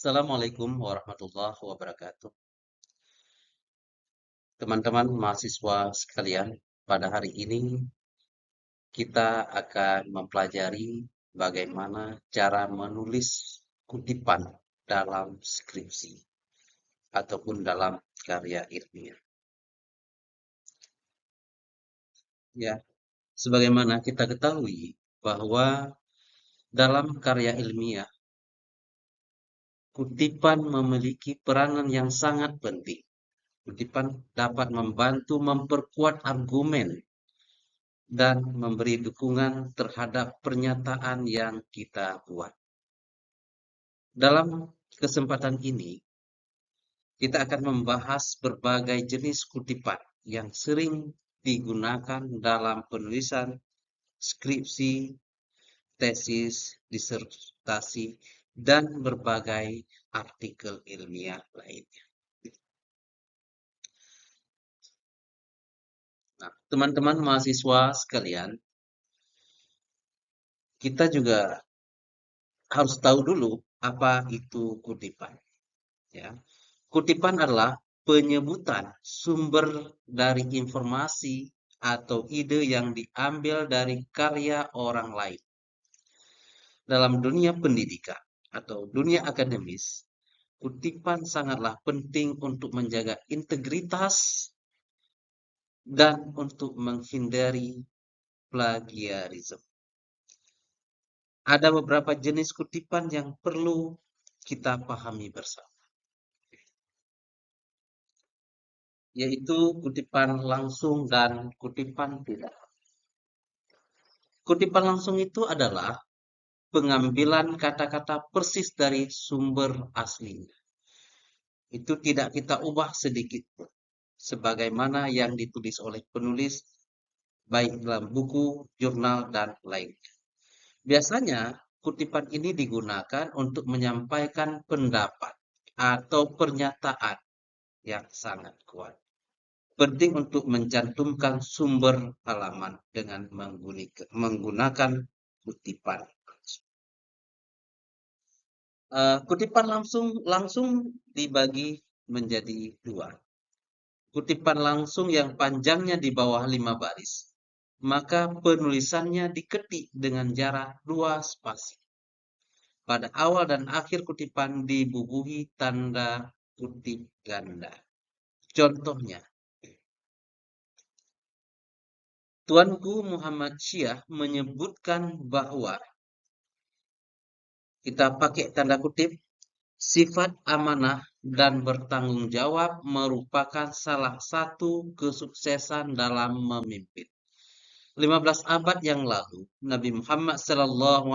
Assalamualaikum warahmatullahi wabarakatuh. Teman-teman mahasiswa sekalian, pada hari ini kita akan mempelajari bagaimana cara menulis kutipan dalam skripsi ataupun dalam karya ilmiah. Ya, sebagaimana kita ketahui bahwa dalam karya ilmiah, kutipan memiliki peranan yang sangat penting. Kutipan dapat membantu memperkuat argumen dan memberi dukungan terhadap pernyataan yang kita buat. Dalam kesempatan ini, kita akan membahas berbagai jenis kutipan yang sering digunakan dalam penulisan skripsi, tesis, disertasi, dan berbagai artikel ilmiah lainnya. Nah, teman-teman mahasiswa sekalian, kita juga harus tahu dulu apa itu kutipan. Ya, kutipan adalah penyebutan sumber dari informasi atau ide yang diambil dari karya orang lain. Dalam dunia pendidikan atau dunia akademis, kutipan sangatlah penting untuk menjaga integritas dan untuk menghindari plagiarisme. Ada beberapa jenis kutipan yang perlu kita pahami bersama, yaitu kutipan langsung dan kutipan tidak. Kutipan langsung itu adalah pengambilan kata-kata persis dari sumber aslinya. Itu tidak kita ubah sedikit pun, sebagaimana yang ditulis oleh penulis, baik dalam buku, jurnal, dan lainnya. Biasanya, kutipan ini digunakan untuk menyampaikan pendapat atau pernyataan yang sangat kuat. Penting untuk mencantumkan sumber halaman dengan menggunakan kutipan. Kutipan langsung dibagi menjadi dua. Kutipan langsung yang panjangnya di bawah 5 baris, maka penulisannya diketik dengan jarak 2 spasi. Pada awal dan akhir kutipan dibubuhi tanda kutip ganda. Contohnya, Tuanku Muhammad Syiah menyebutkan bahwa, kita pakai tanda kutip, sifat amanah dan bertanggung jawab merupakan salah satu kesuksesan dalam memimpin. 15 abad yang lalu, Nabi Muhammad SAW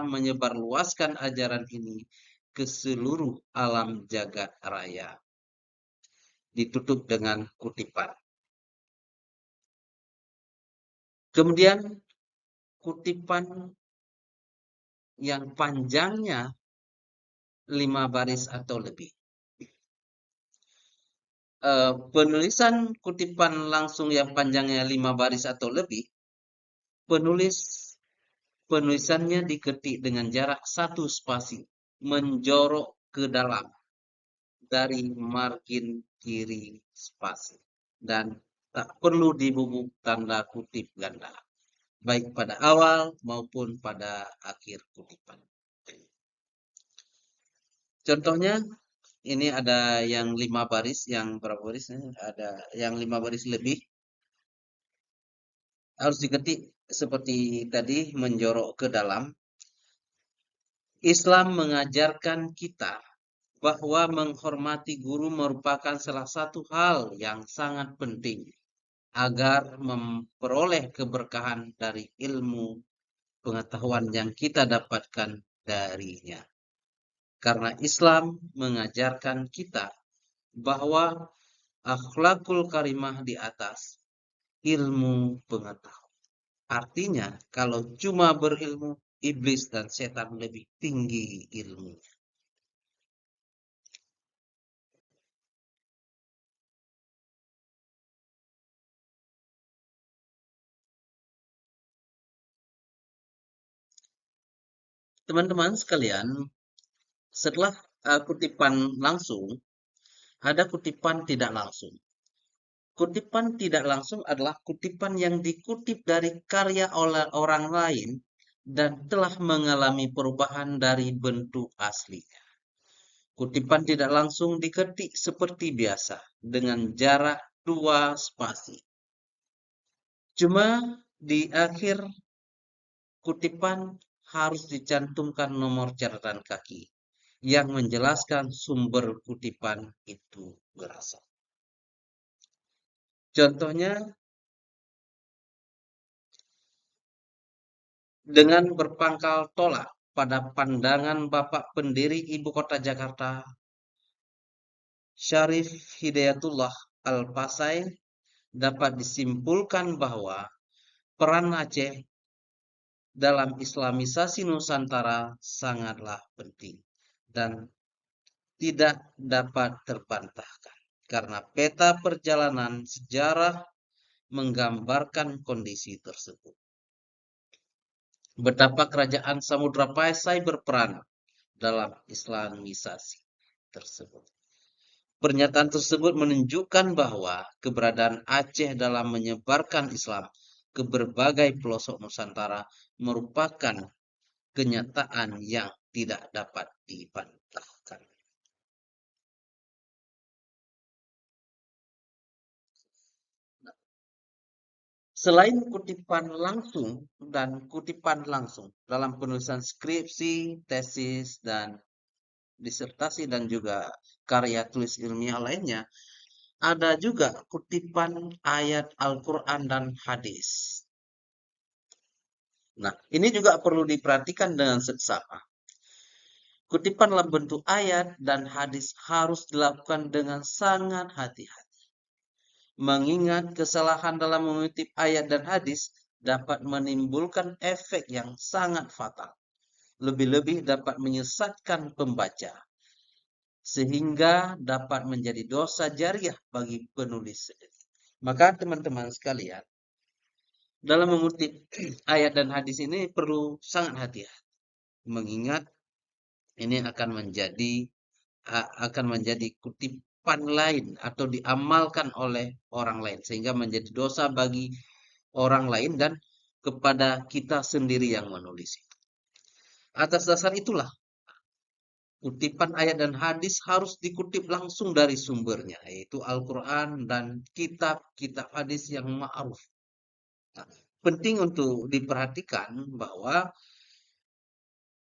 menyebarluaskan ajaran ini ke seluruh alam jagat raya. Ditutup dengan kutipan. Kemudian kutipan yang panjangnya 5 baris atau lebih. Penulisan kutipan langsung yang panjangnya 5 baris atau lebih, penulisannya diketik dengan jarak 1 spasi, menjorok ke dalam dari margin kiri spasi, dan tak perlu dibubuk tanda kutip ganda, baik pada awal maupun pada akhir kutipan. Contohnya, ini ada yang 5 baris, yang berapa baris? Ada yang 5 baris lebih. Harus diketik seperti tadi, menjorok ke dalam. Islam mengajarkan kita bahwa menghormati guru merupakan salah satu hal yang sangat penting agar memperoleh keberkahan dari ilmu pengetahuan yang kita dapatkan darinya. Karena Islam mengajarkan kita bahwa akhlakul karimah di atas ilmu pengetahuan. Artinya, kalau cuma berilmu, iblis dan setan lebih tinggi ilmunya. Teman-teman sekalian, setelah kutipan langsung, ada kutipan tidak langsung. Kutipan tidak langsung adalah kutipan yang dikutip dari karya oleh orang lain dan telah mengalami perubahan dari bentuk aslinya. Kutipan tidak langsung diketik seperti biasa dengan jarak 2 spasi. Cuma di akhir kutipan harus dicantumkan nomor catatan kaki yang menjelaskan sumber kutipan itu berasal. Contohnya, dengan berpangkal tolak pada pandangan Bapak Pendiri Ibu Kota Jakarta, Syarif Hidayatullah Al-Pasai, dapat disimpulkan bahwa peran Aceh dalam Islamisasi Nusantara sangatlah penting dan tidak dapat terbantahkan karena peta perjalanan sejarah menggambarkan kondisi tersebut. Betapa kerajaan Samudra Pasai berperan dalam Islamisasi tersebut. Pernyataan tersebut menunjukkan bahwa keberadaan Aceh dalam menyebarkan Islam ke berbagai pelosok Nusantara merupakan kenyataan yang tidak dapat dibantahkan. Selain kutipan langsung dan kutipan langsung dalam penulisan skripsi, tesis, dan disertasi dan juga karya tulis ilmiah lainnya, ada juga kutipan ayat Al-Quran dan hadis. Nah, ini juga perlu diperhatikan dengan seksama. Kutipan dalam bentuk ayat dan hadis harus dilakukan dengan sangat hati-hati. Mengingat kesalahan dalam mengutip ayat dan hadis dapat menimbulkan efek yang sangat fatal. Lebih-lebih dapat menyesatkan pembaca, sehingga dapat menjadi dosa jariah bagi penulis sendiri. Maka teman-teman sekalian, dalam mengutip ayat dan hadis ini perlu sangat hati-hati. Mengingat ini akan menjadi kutipan lain atau diamalkan oleh orang lain sehingga menjadi dosa bagi orang lain dan kepada kita sendiri yang menulis. Atas dasar itulah kutipan ayat dan hadis harus dikutip langsung dari sumbernya, yaitu Al-Quran dan kitab-kitab hadis yang ma'ruf. Nah, penting untuk diperhatikan bahwa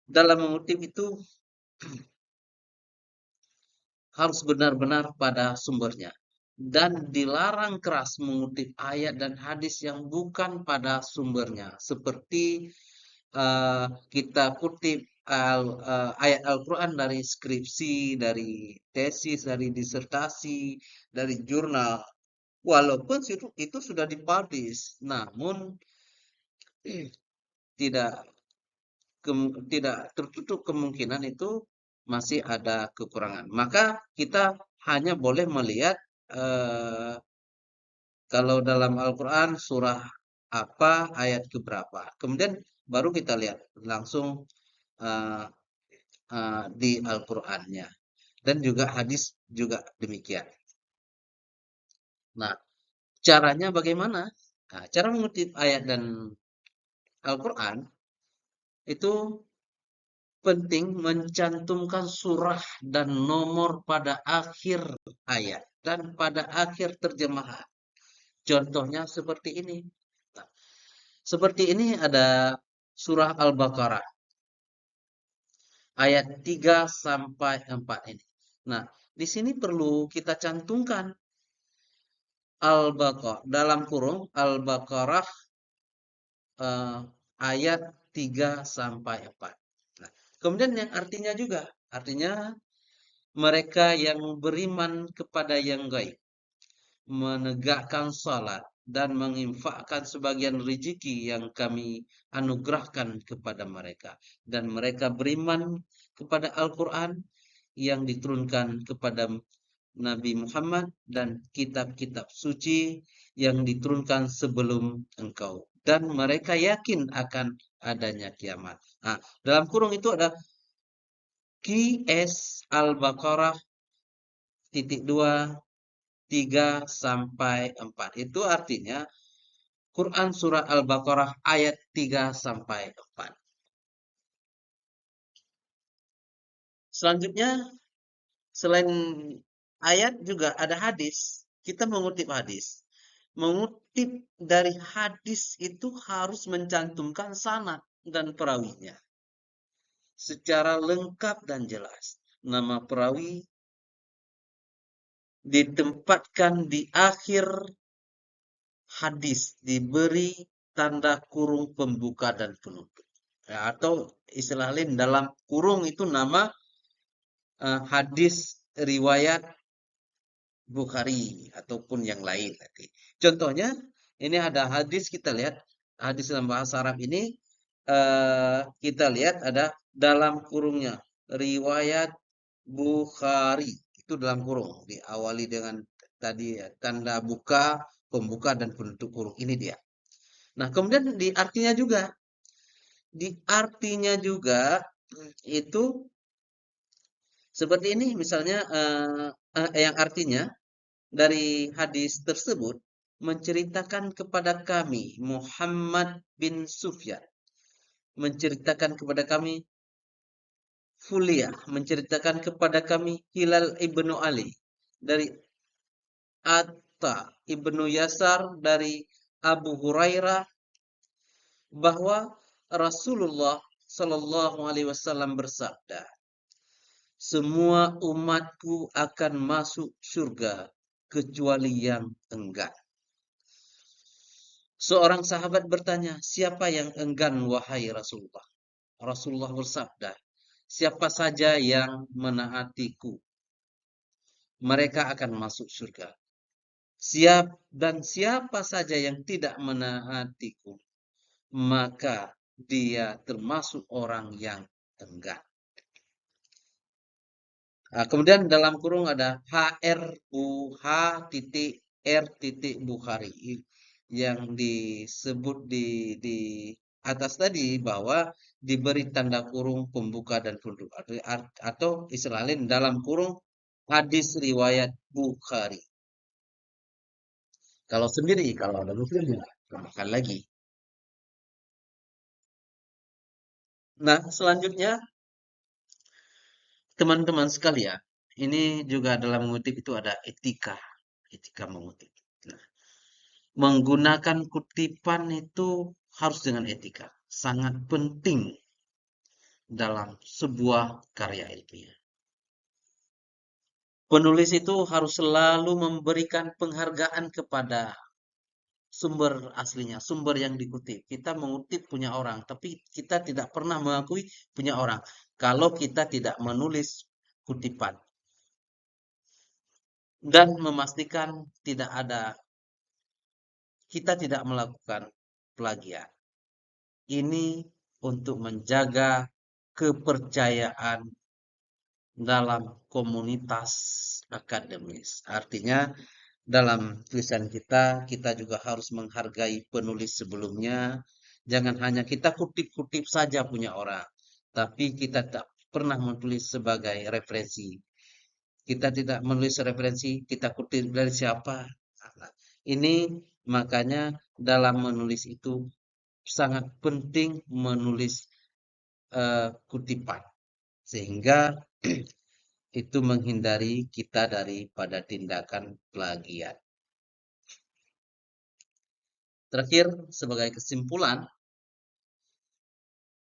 dalam mengutip itu harus benar-benar pada sumbernya. Dan dilarang keras mengutip ayat dan hadis yang bukan pada sumbernya. Seperti kita kutip ayat Al-Quran dari skripsi, dari tesis, dari disertasi, dari jurnal. Walaupun itu sudah dipublish, namun tidak tidak tertutup kemungkinan itu masih ada kekurangan. Maka kita hanya boleh melihat kalau dalam Al-Quran surah apa, ayat keberapa. Kemudian baru kita lihat langsung uh, di Al-Qurannya. Dan juga hadis juga demikian. Nah, caranya bagaimana? Nah, cara mengutip ayat dan Al-Quran itu penting mencantumkan surah dan nomor pada akhir ayat dan pada akhir terjemahan. Contohnya seperti ini. Nah, seperti ini ada surah Al-Baqarah ayat 3 sampai 4 ini. Nah, di sini perlu kita cantumkan Al-Baqarah dalam kurung Al-Baqarah ayat 3 sampai 4. Nah, kemudian yang artinya mereka yang beriman kepada yang gaib, menegakkan salat dan menginfakkan sebagian rezeki yang kami anugerahkan kepada mereka, dan mereka beriman kepada Al-Quran yang diturunkan kepada Nabi Muhammad dan kitab-kitab suci yang diturunkan sebelum engkau, dan mereka yakin akan adanya kiamat. Nah, dalam kurung itu ada QS Al-Baqarah titik 2, 3 sampai 4. Itu artinya Quran surah Al-Baqarah ayat 3 sampai 4. Selanjutnya, selain ayat juga ada hadis. Kita mengutip hadis. Mengutip dari hadis itu harus mencantumkan sanad dan perawinya secara lengkap dan jelas. Nama perawi ditempatkan di akhir hadis, diberi tanda kurung pembuka dan penutup. Ya, atau istilah lain dalam kurung itu nama hadis riwayat Bukhari ataupun yang lain nanti. Contohnya, ini ada hadis, kita lihat hadis dalam bahasa Arab ini, kita lihat ada dalam kurungnya riwayat Bukhari, itu dalam kurung, diawali dengan tadi ya, tanda buka, pembuka dan penutup kurung. Ini dia. Nah, kemudian di artinya juga itu seperti ini, misalnya yang artinya dari hadis tersebut menceritakan kepada kami Muhammad bin Sufyan, menceritakan kepada kami Fulia, menceritakan kepada kami Hilal ibnu Ali, dari Atta ibnu Yasar, dari Abu Hurairah, bahwa Rasulullah Shallallahu Alaihi Wasallam bersabda, semua umatku akan masuk surga kecuali yang enggan. Seorang sahabat bertanya, siapa yang enggan wahai Rasulullah? Rasulullah bersabda, siapa saja yang menaatiku, mereka akan masuk surga. Siapa saja yang tidak menaatiku, maka dia termasuk orang yang enggan. Nah, kemudian dalam kurung ada Bukhari yang disebut di atas tadi, bahwa diberi tanda kurung pembuka dan penutup, atau istilah lain dalam kurung hadis riwayat Bukhari. Kalau sendiri, kalau ada Muslimnya, tambahkan lagi. Nah, selanjutnya teman-teman sekalian, ini juga dalam mengutip itu ada etika mengutip. Nah, menggunakan kutipan itu harus dengan etika, sangat penting dalam sebuah karya ilmiah. Penulis itu harus selalu memberikan penghargaan kepada sumber aslinya, sumber yang dikutip. Kita mengutip punya orang, tapi kita tidak pernah mengakui punya orang kalau kita tidak menulis kutipan dan memastikan kita tidak melakukan plagiat. Ini untuk menjaga kepercayaan dalam komunitas akademis. Artinya dalam tulisan kita juga harus menghargai penulis sebelumnya. Jangan hanya kita kutip-kutip saja punya orang, tapi kita tak pernah menulis sebagai referensi. Kita tidak menulis referensi, kita kutip dari siapa. Ini makanya dalam menulis itu sangat penting menulis kutipan, sehingga itu menghindari kita daripada tindakan plagiat. Terakhir, sebagai kesimpulan,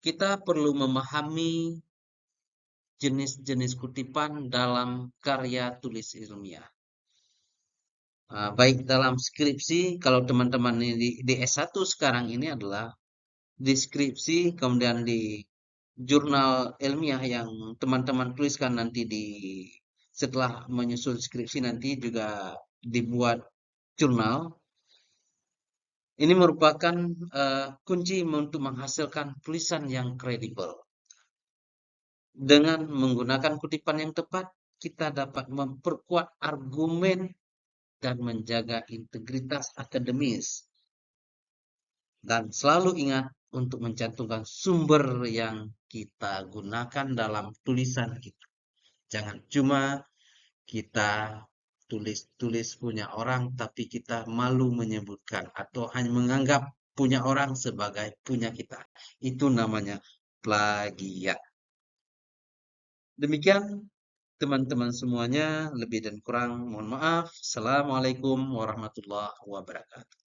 kita perlu memahami jenis-jenis kutipan dalam karya tulis ilmiah. Baik dalam skripsi, kalau teman-teman di S1 sekarang ini adalah deskripsi, kemudian di jurnal ilmiah yang teman-teman tuliskan nanti setelah menyusun skripsi nanti juga dibuat jurnal. Ini merupakan kunci untuk menghasilkan tulisan yang kredibel. Dengan menggunakan kutipan yang tepat, kita dapat memperkuat argumen dan menjaga integritas akademis. Dan selalu ingat, untuk mencantumkan sumber yang kita gunakan dalam tulisan kita. Jangan cuma kita tulis-tulis punya orang, tapi kita malu menyebutkan atau hanya menganggap punya orang sebagai punya kita. Itu namanya plagiat. Demikian teman-teman semuanya, lebih dan kurang mohon maaf. Assalamualaikum warahmatullahi wabarakatuh.